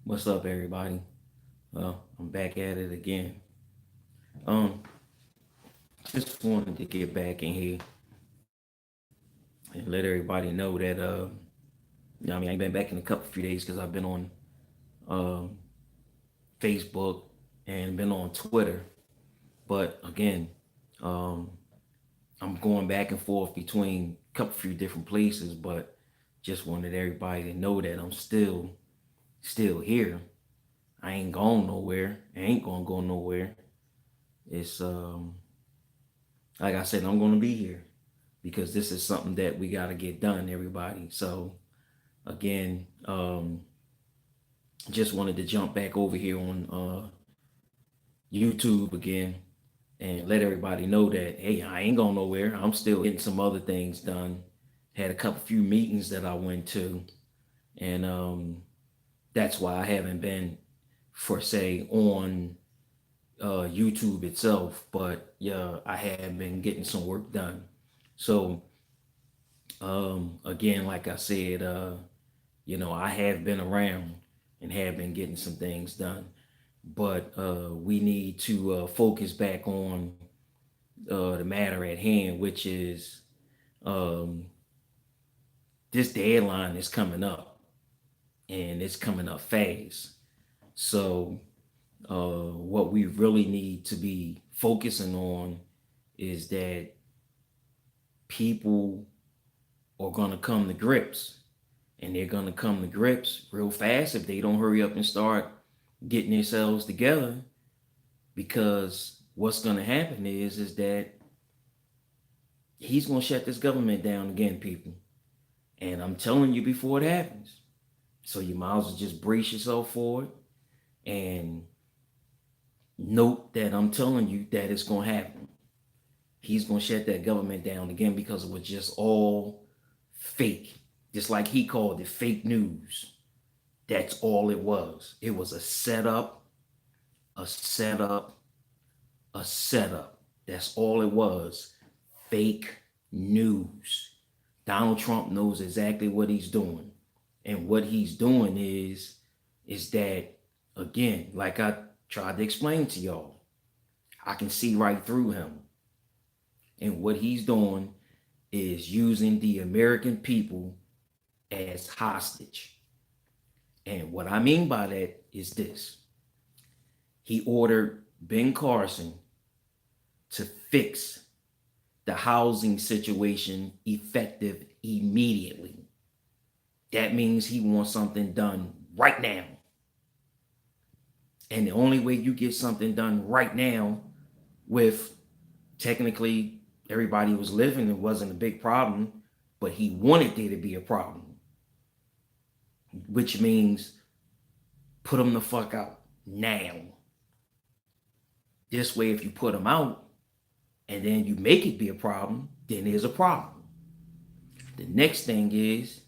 What's up, everybody? Well, I'm back at it again. Um, just wanted to get back in here and let everybody know that I ain't been back in a couple few days because I've been on um Facebook and been on Twitter. But again, um, I'm going back and forth between a couple few different places. But just wanted everybody to know that I'm still here. I ain't gone nowhere. I ain't gonna go nowhere. It's like I said, I'm gonna be here because this is something that we got to get done, everybody. So again, just wanted to jump back over here on YouTube again and let everybody know that hey, I ain't going nowhere. I'm still getting some other things done. Had a couple few meetings that I went to, and that's why I haven't been for say on YouTube itself. But yeah, I have been getting some work done. So again, like I said, I have been around and have been getting some things done, but we need to focus back on the matter at hand, which is um, this deadline is coming up and it's coming up fast. So, what we really need to be focusing on is that people are going to come to grips, and they're going to come to grips real fast if they don't hurry up and start getting themselves together, because what's going to happen is that he's going to shut this government down again, people. And I'm telling you before it happens. So you might as well just brace yourself for it and note that I'm telling you that it's going to happen. He's going to shut that government down again because it was just all fake. Just like he called it fake news. That's all it was. It was a setup, a setup, a setup. That's all it was. Fake news. Donald Trump knows exactly what he's doing. And what he's doing is that, again, like I tried to explain to y'all, I can see right through him. And what he's doing is using the American people as hostage. And what I mean by that is this. He ordered Ben Carson to fix the housing situation effective immediately. That means he wants something done right now. And the only way you get something done right now with technically everybody was living, it wasn't a big problem, but he wanted there to be a problem, which means put them the fuck out now. This way, if you put them out and then you make it be a problem, then there's a problem. The next thing is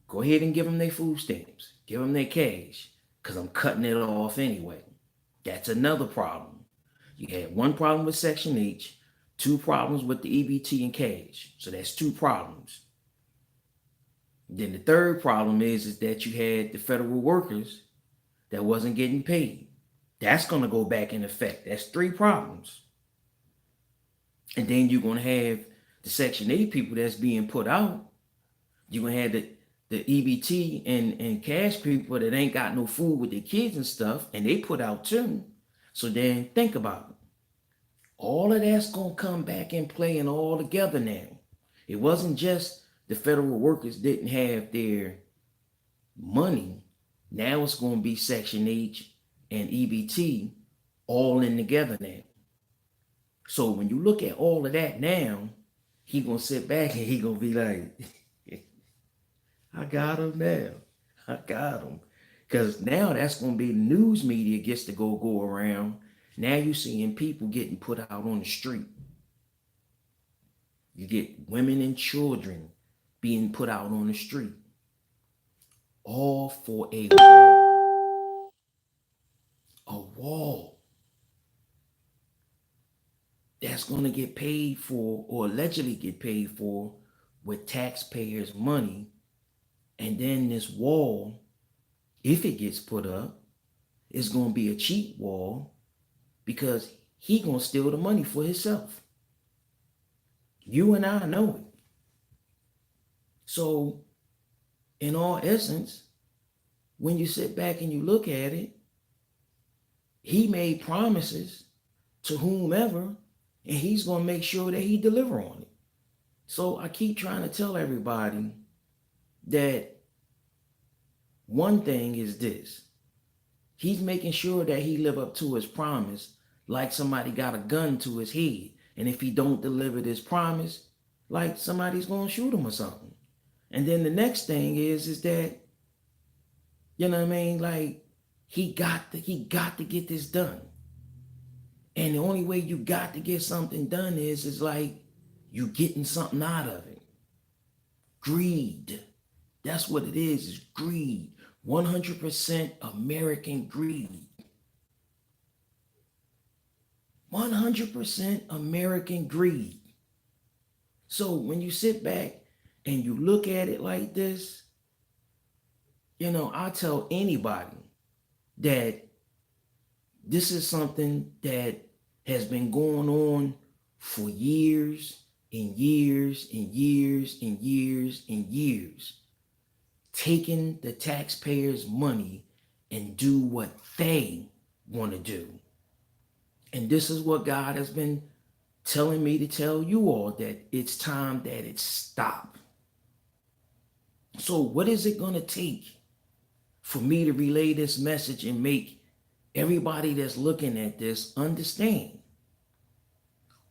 go ahead and give them their food stamps, give them their cash, because I'm cutting it off anyway. That's another problem. You had one problem with Section H, two problems with the EBT and cash. So that's two problems. Then the third problem is that you had the federal workers that wasn't getting paid. That's going to go back in effect. That's three problems. And then you're going to have the Section 8 people that's being put out. You're going to have the EBT and cash people that ain't got no food with their kids and stuff, and they put out too. So then think about it. All of that's going to come back in play and all together now. It wasn't just the federal workers didn't have their money. Now it's going to be Section H and EBT all in together now. So when you look at all of that now, he going to sit back and he going to be like, I got him now. I got him. Because now that's going to be the news media gets to go around. Now you're seeing people getting put out on the street. You get women and children being put out on the street. All for a wall. A wall that's going to get paid for or allegedly get paid for with taxpayers' money. And then this wall if it gets put up, it's going to be a cheap wall because he going to steal the money for himself. You and I know it. So, in all essence, when you sit back and you look at it, he made promises to whomever, and he's going to make sure that he deliver on it. So I keep trying to tell everybody that one thing is this. He's making sure that he live up to his promise like somebody got a gun to his head. And if he don't deliver this promise, like somebody's going to shoot him or something. And then the next thing is that, you know what I mean? Like he got to get this done. And the only way you got to get something done is like you getting something out of it. Greed. That's what it is greed. 100% American greed. 100% American greed. So when you sit back and you look at it like this, you know, I tell anybody that this is something that has been going on for years and years and years and years and years. Taking the taxpayers' money and do what they want to do. And this is what God has been telling me to tell you all, that it's time that it stop. So what is it going to take for me to relay this message and make everybody that's looking at this understand?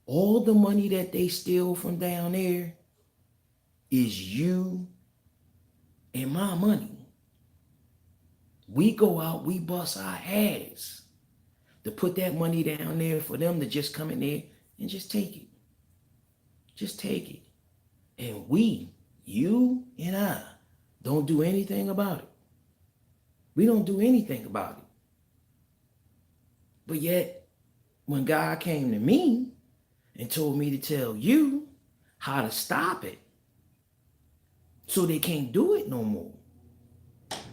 All the money that they steal from down there is you and my money. We go out, we bust our ass to put that money down there for them to just come in there and just take it. Just take it. And we, you and I, don't do anything about it. We don't do anything about it. But yet, when God came to me and told me to tell you how to stop it, so they can't do it no more,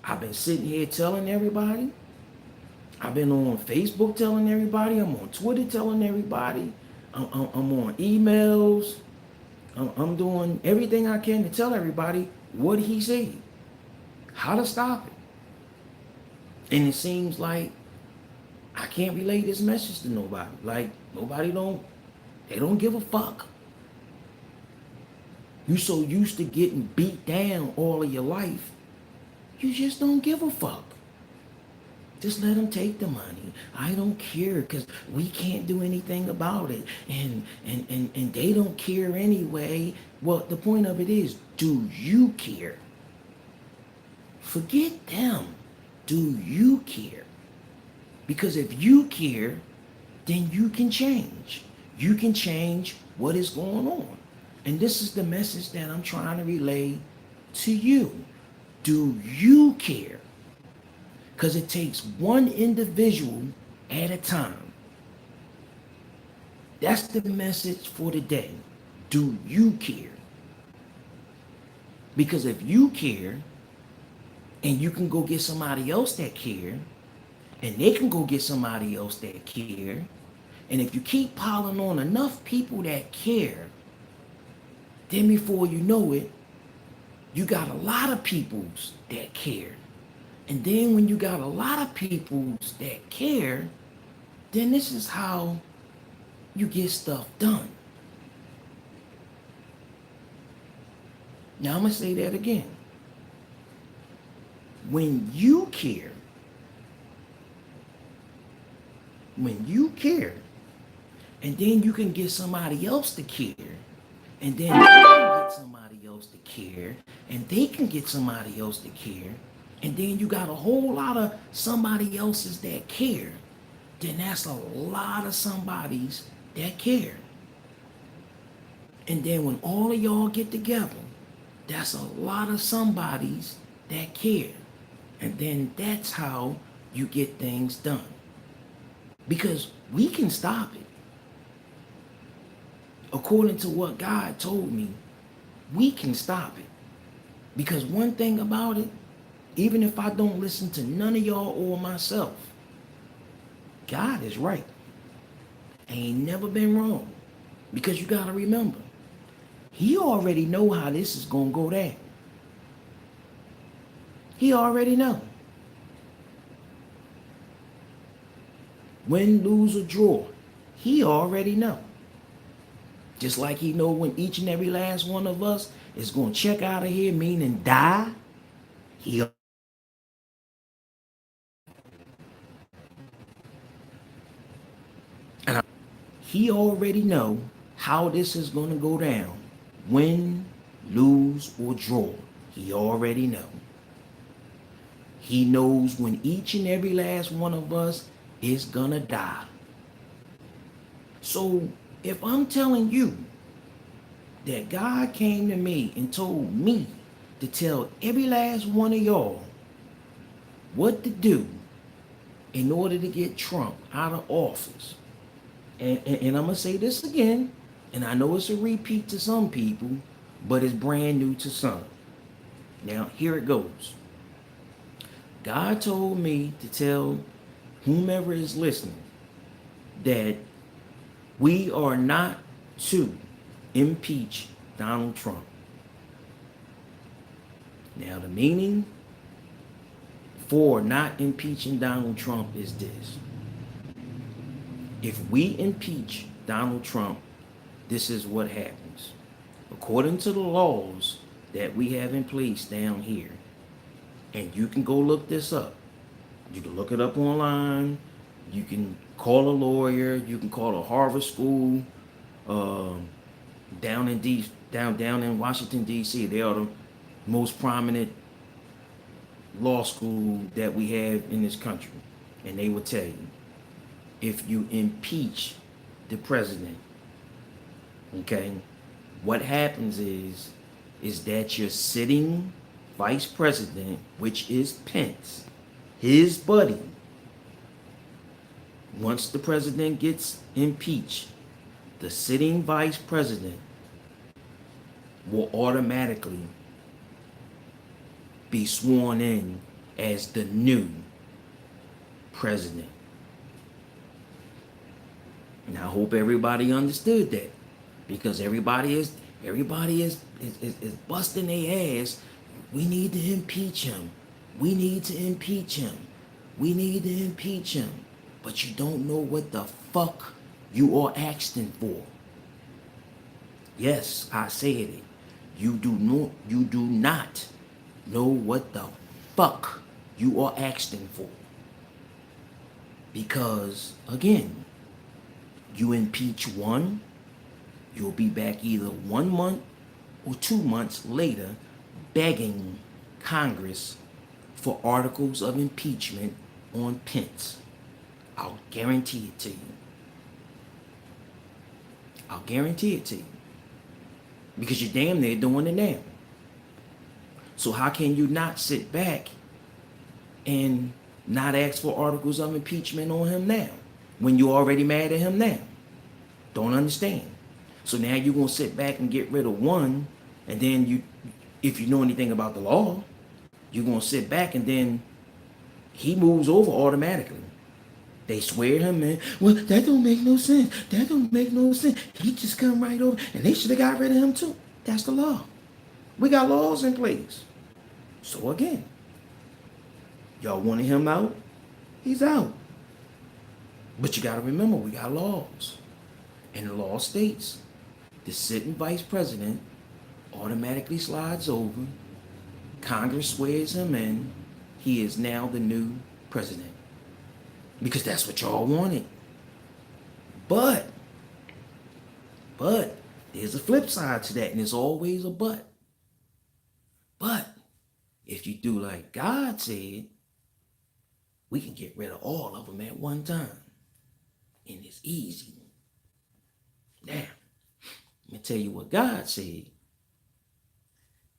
I've been sitting here telling everybody. I've been on Facebook telling everybody. I'm on Twitter telling everybody. I'm on emails. I'm doing everything I can to tell everybody what he said, how to stop it. And it seems like I can't relay this message to nobody. Like they don't give a fuck. You so used to getting beat down all of your life, you just don't give a fuck. Just let them take the money. I don't care because we can't do anything about it. And they don't care anyway. Well, the point of it is, do you care? Forget them. Do you care? Because if you care, then you can change. You can change what is going on. And this is the message that I'm trying to relay to you. Do you care? Because it takes one individual at a time. That's the message for today. Do you care? Because if you care, and you can go get somebody else that care, and they can go get somebody else that care, and if you keep piling on enough people that care, then before you know it, you got a lot of peoples that care. And then when you got a lot of peoples that care, then this is how you get stuff done. Now I'm going to say that again. When you care, and then you can get somebody else to care, and then they can get somebody else to care, and they can get somebody else to care, and then you got a whole lot of somebody else's that care, then that's a lot of somebody's that care. And then when all of y'all get together, that's a lot of somebody's that care. And then that's how you get things done. Because we can stop it. According to what God told me, we can stop it. Because one thing about it, Even if I don't listen to none of y'all or myself, God is right. I ain't never been wrong. Because you gotta remember, he already know how this is gonna go down. He already know. Win, lose, or draw. He already know. Just like he know when each and every last one of us is gonna check out of here, meaning die. He he already know how this is gonna go down. Win, lose, or draw. He already know. He knows when each and every last one of us is gonna die. So if I'm telling you that God came to me and told me to tell every last one of y'all what to do in order to get Trump out of office, and I'm gonna say this again, and I know it's a repeat to some people, but it's brand new to some. Now, here it goes. God told me to tell whomever is listening that we are not to impeach Donald Trump. Now, the meaning for not impeaching Donald Trump is this. If we impeach Donald Trump, this is what happens. According to the laws that we have in place down here, and you can go look this up. You can look it up online. You can call a lawyer. You can call a Harvard school um, down in Washington D.C. They are the most prominent law school that we have in this country, and they will tell you if you impeach the president, okay, what happens is that your sitting vice president, which is Pence, his buddy, once the president gets impeached, the sitting vice president will automatically be sworn in as the new president. And I hope everybody understood that, because everybody is busting their ass. We need to impeach him. We need to impeach him. We need to impeach him. But you don't know what the fuck you are asking for. Yes, I said it. You do not know what the fuck you are asking for. Because again, you impeach one, you'll be back either 1 month or 2 months later begging Congress for articles of impeachment on Pence. I'll guarantee it to you. I'll guarantee it to you. Because you're damn near doing it now. So how can you not sit back and not ask for articles of impeachment on him now, when you're already mad at him now? Don't understand. So now you're going to sit back and get rid of one, and then you, if you know anything about the law, you're going to sit back and then he moves over automatically. They swear him in. Well, that don't make no sense. That don't make no sense. He just come right over, and they should have got rid of him too. That's the law. We got laws in place. So again, y'all wanted him out, he's out. But you got to remember, we got laws. And the law states the sitting vice president automatically slides over. Congress swears him in. He is now the new president. Because that's what y'all wanted. But there's a flip side to that, and there's always a but. But if you do like God said, we can get rid of all of them at one time. And it's easy. Now, let me tell you what God said.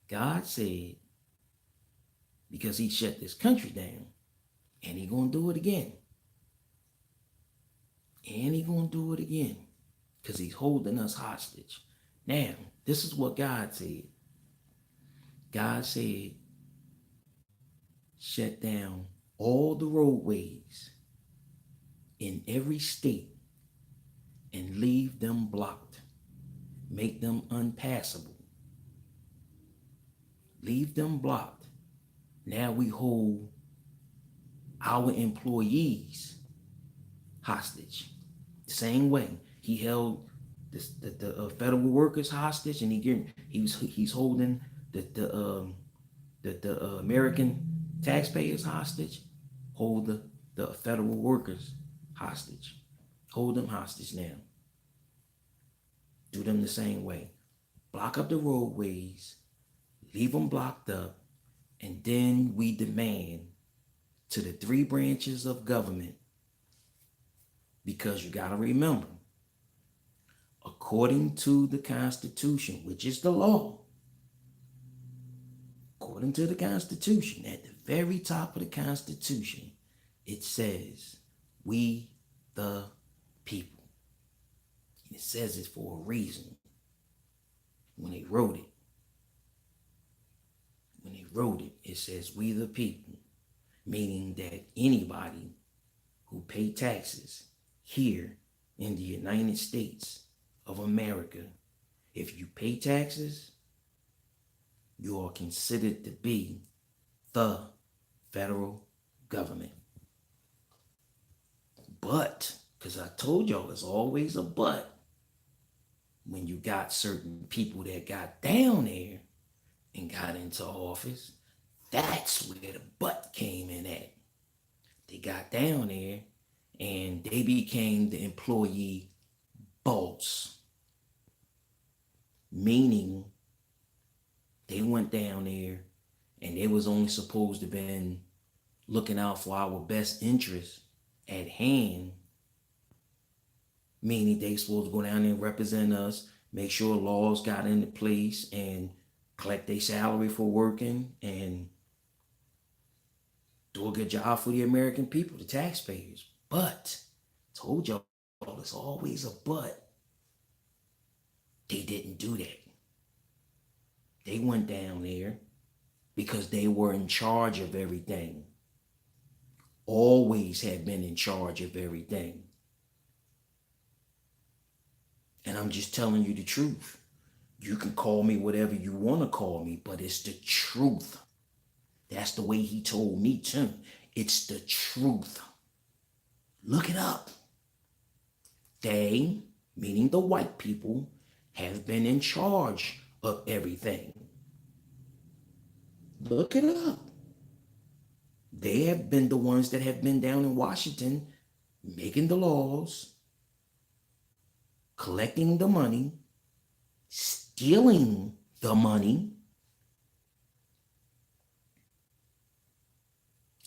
God said, because he shut this country down, and he gonna do it again. And he gonna do it again, because he's holding us hostage. Now, this is what God said. God said, shut down all the roadways in every state and leave them blocked, make them unpassable, leave them blocked. Now we hold our employees hostage. The same way he held the federal workers hostage, and he's holding the American taxpayers hostage. Hold the federal workers hostage. Hold them hostage now. Do them the same way. Block up the roadways, leave them blocked up, and then we demand to the three branches of government, because you got to remember, according to the Constitution, which is the law, according to the Constitution, at the very top of the Constitution, it says, we the people. And it says it for a reason. When they wrote it, it says, we the people, meaning that anybody who pay taxes here in the United States of America, if you pay taxes, you are considered to be the federal government. But, because I told y'all there's always a but, when you got certain people that got down there and got into office, that's where the but came in at. They got down there and they became the employee boss, meaning they went down there and they was only supposed to been looking out for our best interests at hand, meaning they supposed to go down there and represent us, make sure laws got into place and collect their salary for working and do a good job for the American people, the taxpayers. But, told y'all, there's always a but. They didn't do that. They went down there because they were in charge of everything. Always have been in charge of everything. And I'm just telling you the truth. You can call me whatever you want to call me, but it's the truth. That's the way he told me too. It's the truth. Look it up. They, meaning the white people, have been in charge of everything. Look it up. They have been the ones that have been down in Washington making the laws, collecting the money, stealing the money.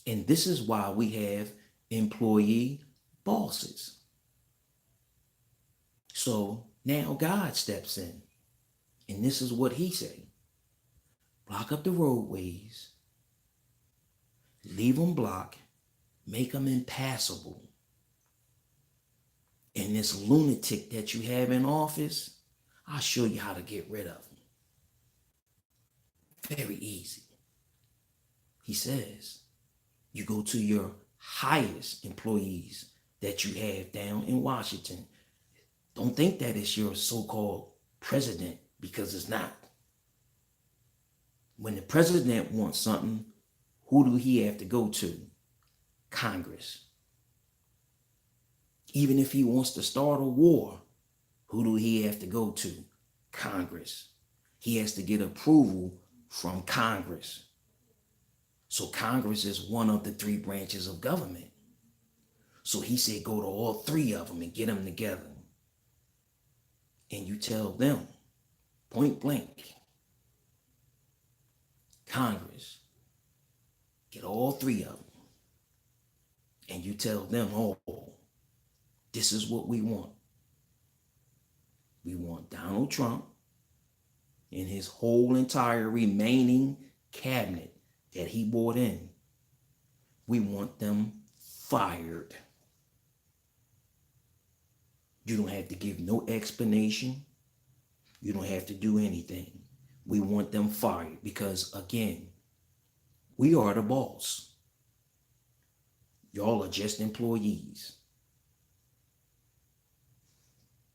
And this is why we have employee bosses. So now God steps in, and this is what he said. Block up the roadways, leave them blocked, make them impassable. And this lunatic that you have in office, I'll show you how to get rid of him. Very easy. He says, you go to your highest employees that you have down in Washington. Don't think that it's your so-called president, because it's not. When the president wants something, who do he have to go to? Congress. Even if he wants to start a war, who do he have to go to? Congress. He has to get approval from Congress. So Congress is one of the three branches of government. So he said, go to all three of them and get them together. And you tell them, point blank, Congress, get all three of them. And you tell them, oh, this is what we want. We want Donald Trump and his whole entire remaining cabinet that he brought in. We want them fired. You don't have to give no explanation. You don't have to do anything. We want them fired because, again, We are the boss. Y'all are just employees.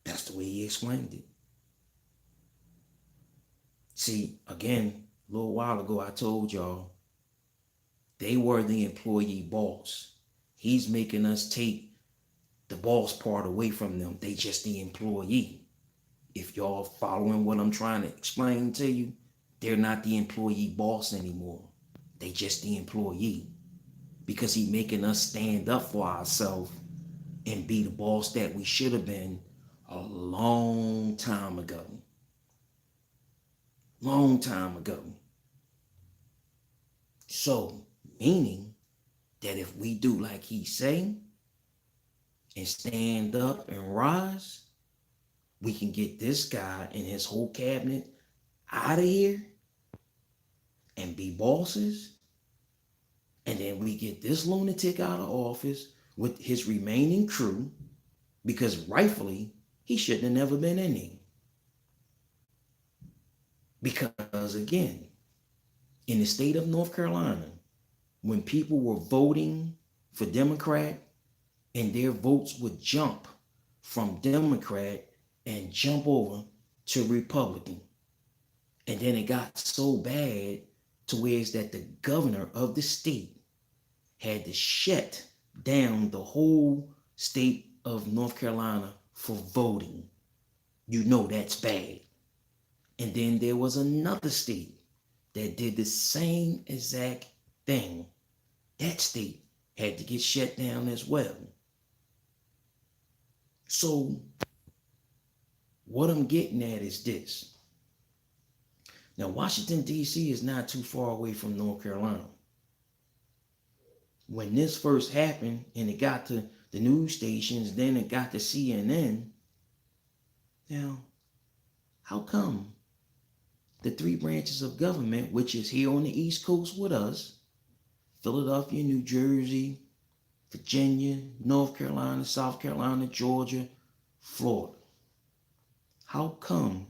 That's the way he explained it. See, again, a little while ago, I told y'all they were the employee boss. He's making us take the boss part away from them. They just the employee. If y'all following what I'm trying to explain to you, they're not the employee boss anymore. They just the employee. Because he making us stand up for ourselves and be the boss that we should have been a long time ago. Long time ago. So, meaning that if we do like he say and stand up and rise, we can get this guy and his whole cabinet out of here and be bosses. And then we get this lunatic out of office with his remaining crew, because rightfully, he shouldn't have never been in there. Because again, in the state of North Carolina, when people were voting for Democrat and their votes would jump from Democrat and jump over to Republican. And then it got so bad to where it's that the governor of the state had to shut down the whole state of North Carolina for voting. You know that's bad. And then there was another state that did the same exact thing. That state had to get shut down as well. So what I'm getting at is this. Now, Washington, D.C. is not too far away from North Carolina. When this first happened and it got to the news stations, then it got to CNN. Now, how come the three branches of government, which is here on the East Coast with us, Philadelphia, New Jersey, Virginia, North Carolina, South Carolina, Georgia, Florida, how come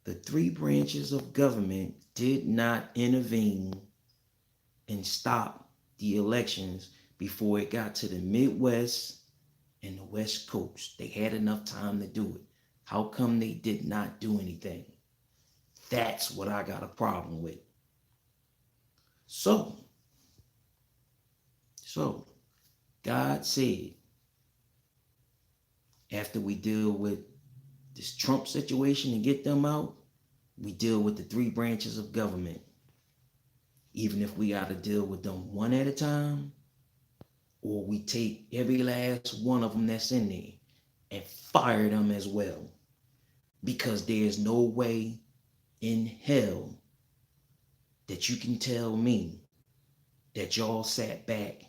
the three branches of government did not intervene and stop the elections before it got to the Midwest and the West Coast? They had enough time to do it. How come they did not do anything? That's what I got a problem with. So God said, after we deal with this Trump situation and get them out, we deal with the three branches of government. Even if we got to deal with them one at a time, or we take every last one of them that's in there and fire them as well. Because there's no way in hell that you can tell me that y'all sat back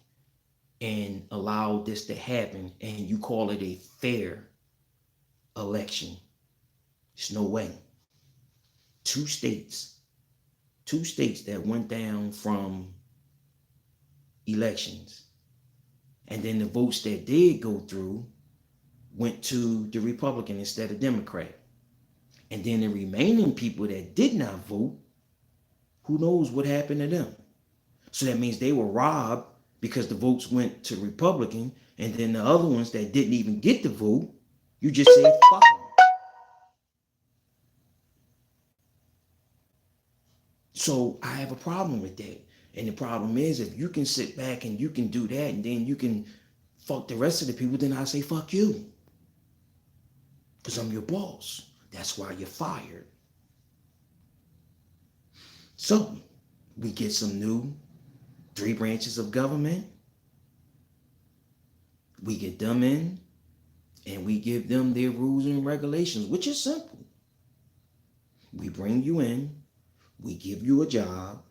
and allowed this to happen and you call it a fair election. There's no way. Two states that went down from elections. And then the votes that did go through went to the Republican instead of Democrat. And then the remaining people that did not vote, who knows what happened to them? So that means they were robbed because the votes went to Republican, and then the other ones that didn't even get the vote, you just said fuck them. So I have a problem with that. And the problem is, if you can sit back and you can do that and then you can fuck the rest of the people, then I say fuck you. Because I'm your boss. That's why you're fired. So we get some new three branches of government. We get them in and we give them their rules and regulations, which is simple. We bring you in, we give you a job,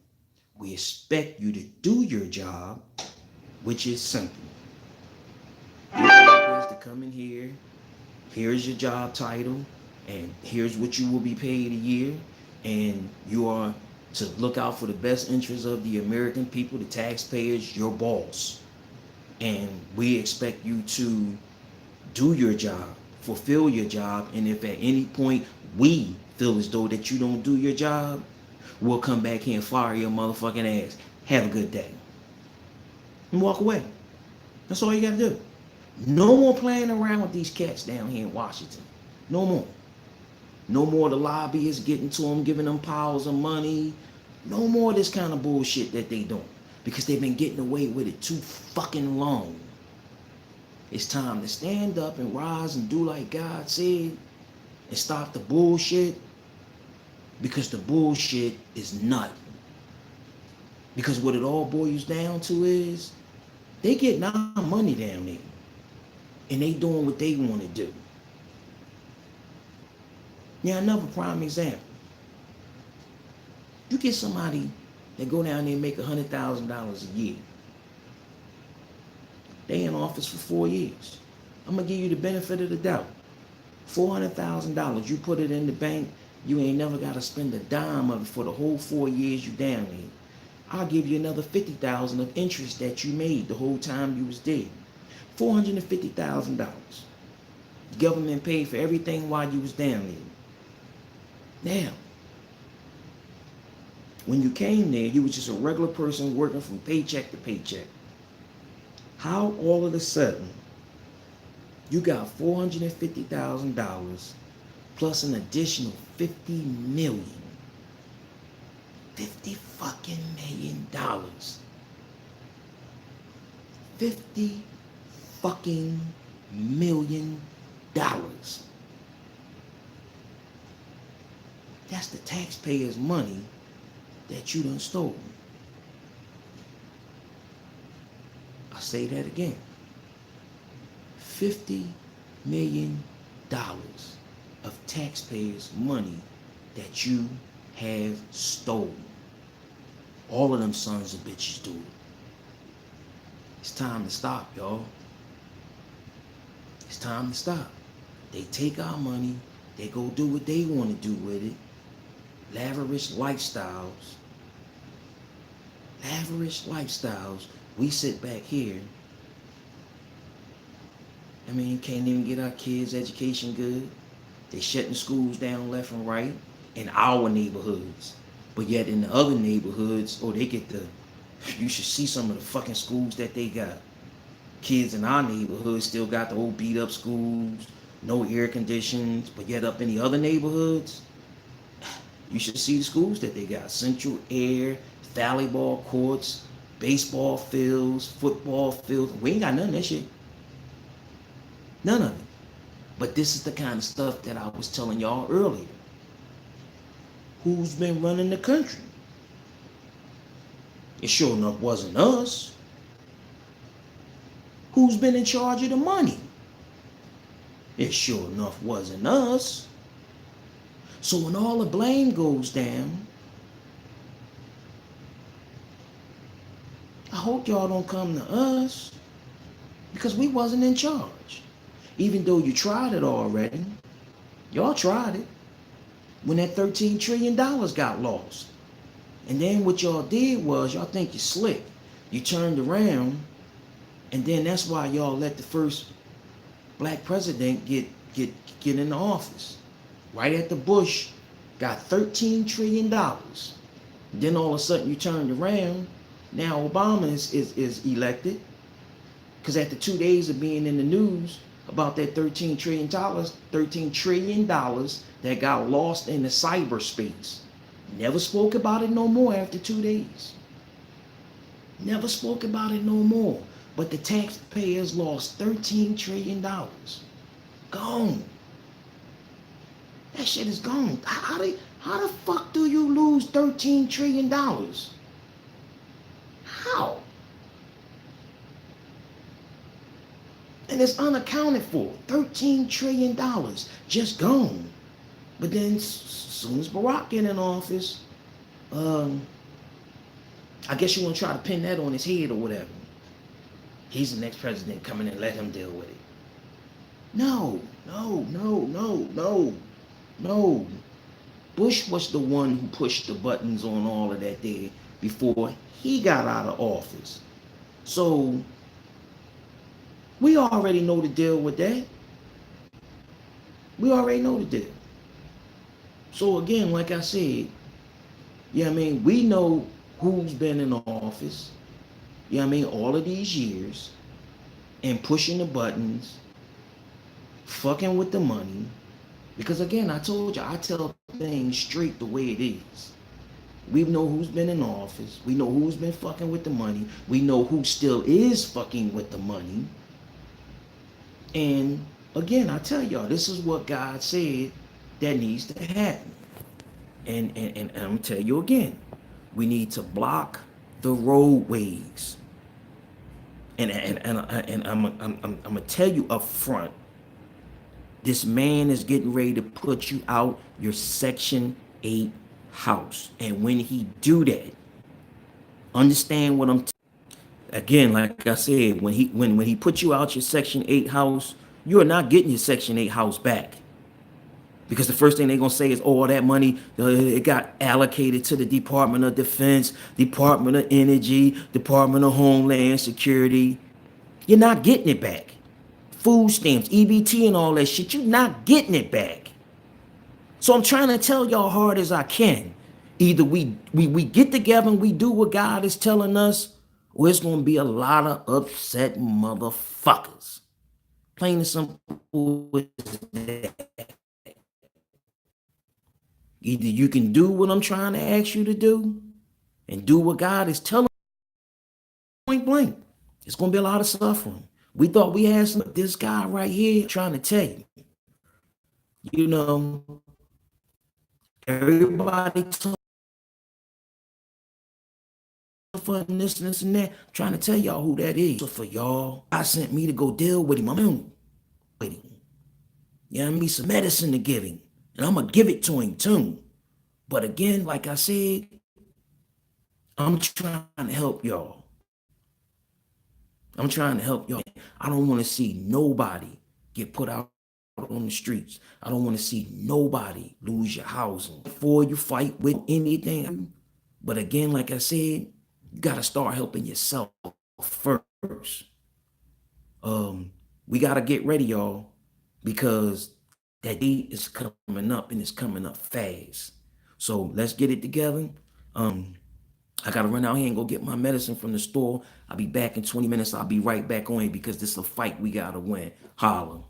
we expect you to do your job, which is simple. Your job is to come in here, here's your job title, and here's what you will be paid a year, and you are to look out for the best interests of the American people, the taxpayers, your boss. And we expect you to do your job, fulfill your job, and if at any point we feel as though that you don't do your job, we'll come back here and fire your motherfucking ass. Have a good day. And walk away. That's all you gotta do. No more playing around with these cats down here in Washington. No more. No more the lobbyists getting to them, giving them piles of money. No more of this kind of bullshit that they doing. Because they've been getting away with it too fucking long. It's time to stand up and rise and do like God said and stop the bullshit, because the bullshit is nothing. Because what it all boils down to is they getting our money down there and they doing what they want to do. Now, another prime example. You get somebody that go down there and make $100,000 a year. They in office for 4 years. I'm going to give you the benefit of the doubt. $400,000, you put it in the bank, you ain't never got to spend a dime of it for the whole 4 years you down there. I'll give you another $50,000 of interest that you made the whole time you was there. $450,000. The government paid for everything while you was down there. Now, when you came there, you was just a regular person working from paycheck to paycheck. How all of a sudden you got $450,000 plus an additional $50 million. $50 fucking million. $50 fucking million. That's the taxpayers' money that you done stole. I'll say that again. $50 million of taxpayers' money that you have stolen. All of them sons of bitches do it. It's time to stop, y'all. It's time to stop. They take our money, they go do what they want to do with it. Lavish lifestyles. Lavish lifestyles. We sit back here. I mean, can't even get our kids' education good. They shutting schools down left and right in our neighborhoods. But yet in the other neighborhoods, they get you should see some of the fucking schools that they got. Kids in our neighborhood still got the old beat up schools, no air conditions, but yet up in the other neighborhoods, you should see the schools that they got. Central air, volleyball courts, baseball fields, football fields. We ain't got none of that shit. None of it. But this is the kind of stuff that I was telling y'all earlier. Who's been running the country? It sure enough wasn't us. Who's been in charge of the money? It sure enough wasn't us. So when all the blame goes down, I hope y'all don't come to us, because we wasn't in charge. Even though you tried it already. Y'all tried it when that $13 trillion got lost. And then what y'all did was, y'all think you're slick. You turned around, and then that's why y'all let the first black president get in the office. Right after Bush got $13 trillion. Then all of a sudden you turned around. Now Obama is elected. Because after 2 days of being in the news about that $13 trillion that got lost in the cyberspace. Never spoke about it no more after 2 days. Never spoke about it no more. But the taxpayers lost $13 trillion. Gone. That shit is gone. How the fuck do you lose $13 trillion? How? And it's unaccounted for. $13 trillion just gone. But then as soon as Barack get in office, I guess you want to try to pin that on his head or whatever. He's the next president, coming and let him deal with it. No. Bush was the one who pushed the buttons on all of that there before he got out of office. So we already know the deal with that. We already know the deal. So again, like I said, we know who's been in office, you know what I mean, all of these years, and pushing the buttons, fucking with the money. Because again, I told you, I tell things straight the way it is. We know who's been in office. We know who's been fucking with the money. We know who still is fucking with the money. And again, I tell y'all, this is what God said that needs to happen. And I'm gonna tell you again, we need to block the roadways. And I'm gonna tell you up front, this man is getting ready to put you out your Section 8 house. And when he do that, understand what again, like I said, when he put you out your Section 8 house, you are not getting your Section 8 house back. Because the first thing they're gonna say is, oh, that money it got allocated to the Department of Defense, Department of Energy, Department of Homeland Security. You're not getting it back. Food stamps, EBT, and all that shit, you're not getting it back. So I'm trying to tell y'all hard as I can. Either we get together and we do what God is telling us, or it's gonna be a lot of upset motherfuckers. Plain and simple as that. Either you can do what I'm trying to ask you to do and do what God is telling you point blank. It's going to be a lot of suffering. We thought we had some, this guy right here trying to tell you, you know, everybody for this and that, trying to tell y'all who that is. So for y'all, I sent me to go deal with him. I'm in with him. You know, I mean, some medicine to give him, and I'm going to give it to him too. But again, like I said, I'm trying to help y'all. I'm trying to help y'all. I don't want to see nobody get put out on the streets. I don't want to see nobody lose your housing before you fight with anything. But again, like I said, you got to start helping yourself first. We got to get ready, y'all, because that day is coming up and it's coming up fast. So let's get it together. I gotta run out here and go get my medicine from the store. I'll be back in 20 minutes. I'll be right back on it because this is a fight we gotta win. Holla.